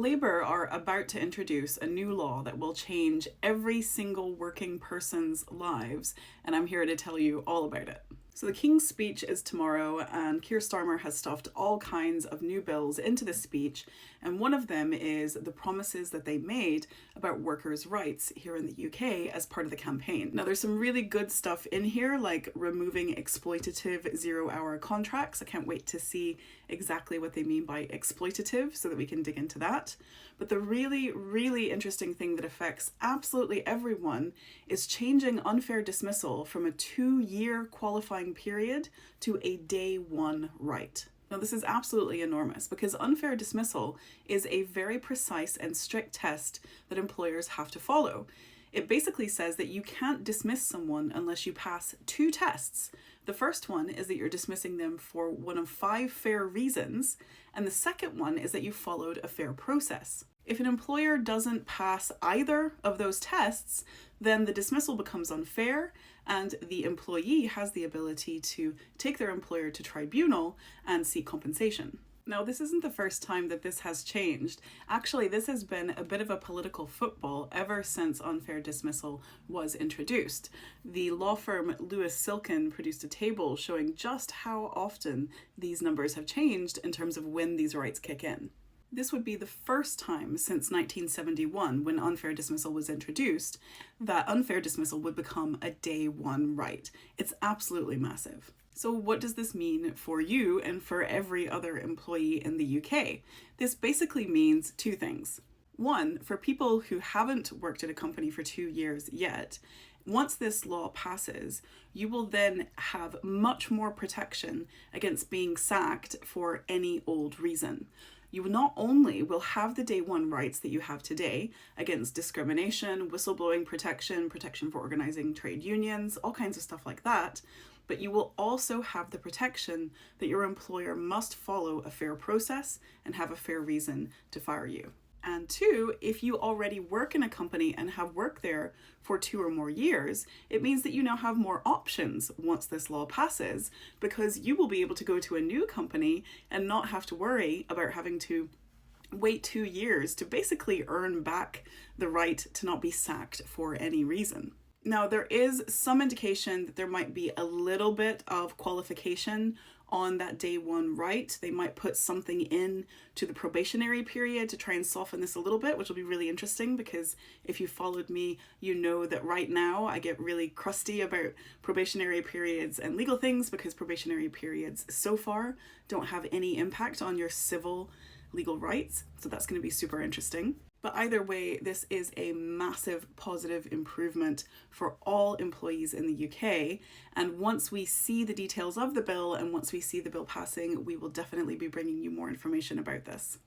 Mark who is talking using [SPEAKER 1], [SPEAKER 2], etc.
[SPEAKER 1] Labour are about to introduce a new law that will change every single working person's lives, and I'm here to tell you all about it. So the King's Speech is tomorrow, and Keir Starmer has stuffed all kinds of new bills into this speech, and one of them is the promises that they made about workers' rights here in the UK as part of the campaign. Now there's some really good stuff in here, like removing exploitative zero-hour contracts. I can't wait to see exactly what they mean by exploitative so that we can dig into that. But the really interesting thing that affects absolutely everyone is changing unfair dismissal from a 2-year qualifying period to a day one right. Now this is absolutely enormous because unfair dismissal is a very precise and strict test that employers have to follow. It basically says that you can't dismiss someone unless you pass 2 tests. The first one is that you're dismissing them for one of 5 fair reasons, and the second one is that you followed a fair process. If an employer doesn't pass either of those tests, then the dismissal becomes unfair and the employee has the ability to take their employer to tribunal and seek compensation. Now, this isn't the first time that this has changed. Actually, this has been a bit of a political football ever since unfair dismissal was introduced. The law firm Lewis Silkin produced a table showing just how often these numbers have changed in terms of when these rights kick in. This would be the first time since 1971, when unfair dismissal was introduced, that unfair dismissal would become a day one right. It's absolutely massive. So what does this mean for you and for every other employee in the UK? This basically means 2 things. One, for people who haven't worked at a company for 2 years yet, once this law passes, you will then have much more protection against being sacked for any old reason. You not only will have the day one rights that you have today against discrimination, whistleblowing protection, protection for organizing trade unions, all kinds of stuff like that, but you will also have the protection that your employer must follow a fair process and have a fair reason to fire you. And 2, if you already work in a company and have worked there for 2 or more years, it means that you now have more options once this law passes, because you will be able to go to a new company and not have to worry about having to wait 2 years to basically earn back the right to not be sacked for any reason. Now, there is some indication that there might be a little bit of qualification on that day one right. They might put something in to the probationary period to try and soften this a little bit, which will be really interesting, because if you followed me, you know that right now I get really crusty about probationary periods and legal things, because probationary periods so far don't have any impact on your civil legal rights. So that's going to be super interesting. But either way, this is a massive positive improvement for all employees in the UK. And once we see the details of the bill and once we see the bill passing, we will definitely be bringing you more information about this.